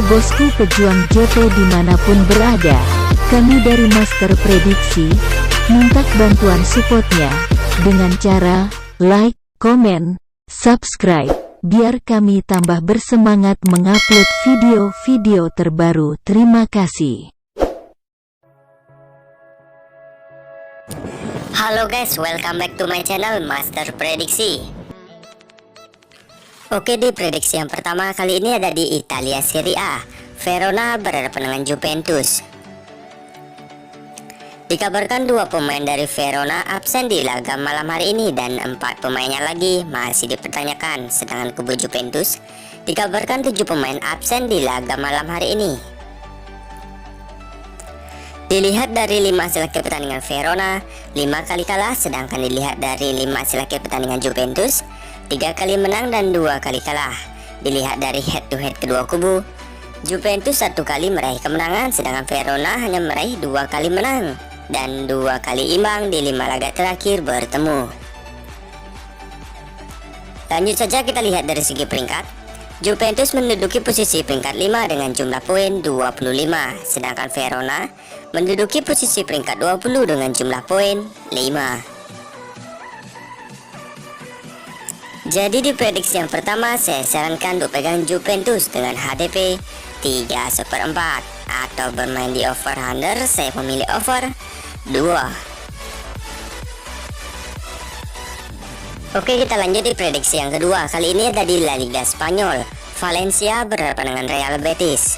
Bosku pejuang JP dimanapun berada, kami dari Master Prediksi, minta bantuan supportnya, dengan cara, like, komen, subscribe, biar kami tambah bersemangat mengupload video-video terbaru. Terima kasih. Halo guys, welcome back to my channel Master Prediksi. Oke, di prediksi yang pertama kali ini ada di Italia Serie A. Verona berhadapan dengan Juventus. Dikabarkan 2 pemain dari Verona absen di laga malam hari ini dan 4 pemainnya lagi masih dipertanyakan. Sedangkan kubu Juventus dikabarkan 7 pemain absen di laga malam hari ini. Dilihat dari 5 hasil akhir pertandingan Verona, 5 kali kalah, sedangkan dilihat dari 5 hasil akhir pertandingan Juventus, 3 kali menang dan 2 kali kalah. Dilihat dari head to head kedua kubu, Juventus 1 kali meraih kemenangan, sedangkan Verona hanya meraih 2 kali menang dan 2 kali imbang di 5 laga terakhir bertemu. Lanjut saja kita lihat dari segi peringkat. Juventus menduduki posisi peringkat 5 dengan jumlah poin 25, sedangkan Verona menduduki posisi peringkat 20 dengan jumlah poin 5. Jadi di prediksi yang pertama saya sarankan untuk pegang Juventus dengan HDP 3/4 atau bermain di over under, saya memilih over 2. Oke, kita lanjut di prediksi yang kedua. Kali ini ada di La Liga Spanyol. Valencia berhadapan dengan Real Betis.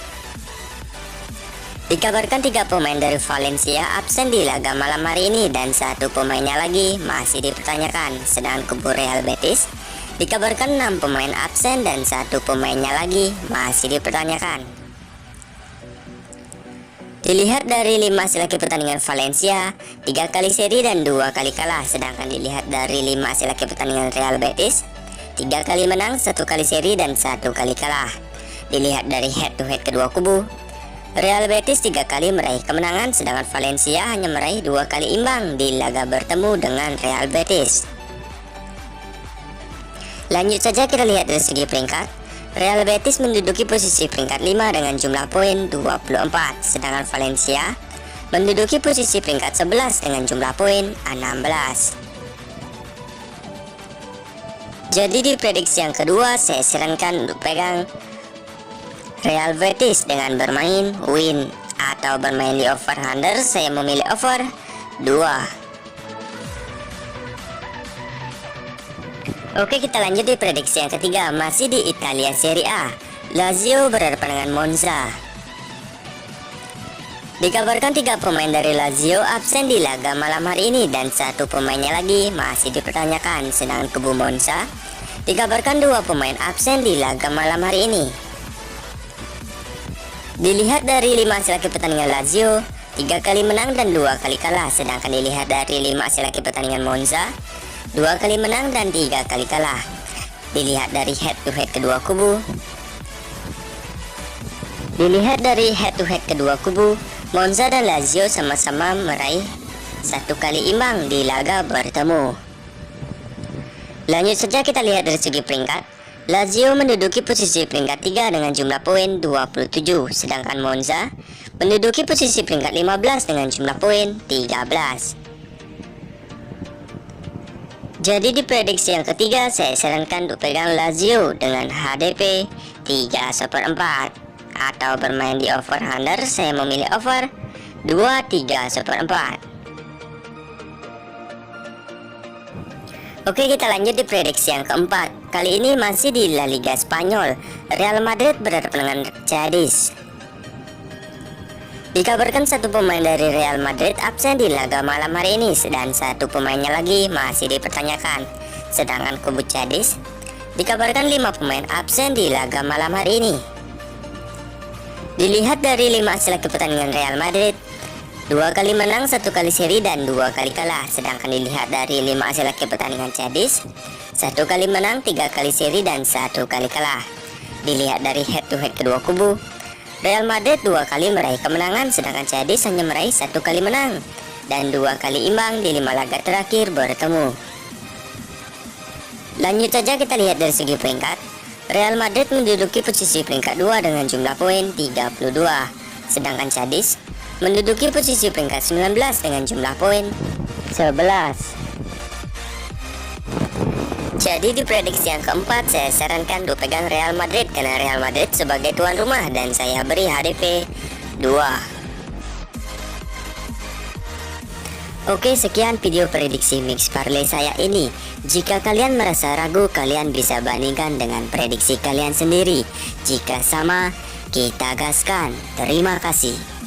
Dikabarkan 3 pemain dari Valencia absen di laga malam hari ini dan 1 pemainnya lagi masih dipertanyakan. Sedangkan kubu Real Betis dikabarkan 6 pemain absen dan 1 pemainnya lagi masih dipertanyakan. Dilihat dari 5 hasil akhir pertandingan Valencia, 3 kali seri dan 2 kali kalah. Sedangkan dilihat dari 5 hasil akhir pertandingan Real Betis, 3 kali menang, 1 kali seri dan 1 kali kalah. Dilihat dari head to head kedua kubu, Real Betis 3 kali meraih kemenangan, sedangkan Valencia hanya meraih 2 kali imbang di laga bertemu dengan Real Betis. Lanjut saja kita lihat dari segi peringkat. Real Betis menduduki posisi peringkat 5 dengan jumlah poin 24, sedangkan Valencia menduduki posisi peringkat 11 dengan jumlah poin 16. Jadi di prediksi yang kedua saya sarankan untuk pegang Real Betis dengan bermain win atau bermain di over under, saya memilih over 2. Oke, kita lanjut di prediksi yang ketiga, masih di Italia Serie A. Lazio berhadapan dengan Monza. Dikabarkan 3 pemain dari Lazio absen di laga malam hari ini dan 1 pemainnya lagi masih dipertanyakan. Sedangkan kubu Monza dikabarkan 2 pemain absen di laga malam hari ini. Dilihat dari 5 hasil akhir pertandingan Lazio, 3 kali menang dan 2 kali kalah. Sedangkan dilihat dari 5 hasil akhir pertandingan Monza, 2 kali menang dan 3 kali kalah. Dilihat dari head to head kedua kubu, Monza dan Lazio sama-sama meraih 1 kali imbang di laga bertemu. Lanjut saja kita lihat dari segi peringkat. Lazio menduduki posisi peringkat 3 dengan jumlah poin 27, sedangkan Monza menduduki posisi peringkat 15 dengan jumlah poin 13. Jadi di prediksi yang ketiga saya sarankan untuk pegang Lazio dengan HDP 3/4 atau bermain di over under, saya memilih over 2/3. Oke, kita lanjut di prediksi yang keempat. Kali ini masih di La Liga Spanyol. Real Madrid berhadapan dengan Cadiz. Dikabarkan 1 pemain dari Real Madrid absen di laga malam hari ini dan 1 pemainnya lagi masih dipertanyakan. Sedangkan kubu Cadiz dikabarkan 5 pemain absen di laga malam hari ini. Dilihat dari 5 hasil akhir pertandingan Real Madrid, 2 kali menang, 1 kali seri dan 2 kali kalah. Sedangkan dilihat dari 5 hasil akhir pertandingan Cadiz, 1 kali menang, 3 kali seri dan 1 kali kalah. Dilihat dari head to head kedua kubu, Real Madrid 2 kali meraih kemenangan, sedangkan Cadiz hanya meraih 1 kali menang dan 2 kali imbang di 5 laga terakhir bertemu. Lanjut saja kita lihat dari segi peringkat. Real Madrid menduduki posisi peringkat 2 dengan jumlah poin 32, sedangkan Cadiz menduduki posisi peringkat 19 dengan jumlah poin 11. Jadi di prediksi yang keempat, saya sarankan untuk pegang Real Madrid karena Real Madrid sebagai tuan rumah, dan saya beri HDP 2. Oke, sekian video prediksi mix parlay saya ini. Jika kalian merasa ragu, kalian bisa bandingkan dengan prediksi kalian sendiri. Jika sama, kita gaskan. Terima kasih.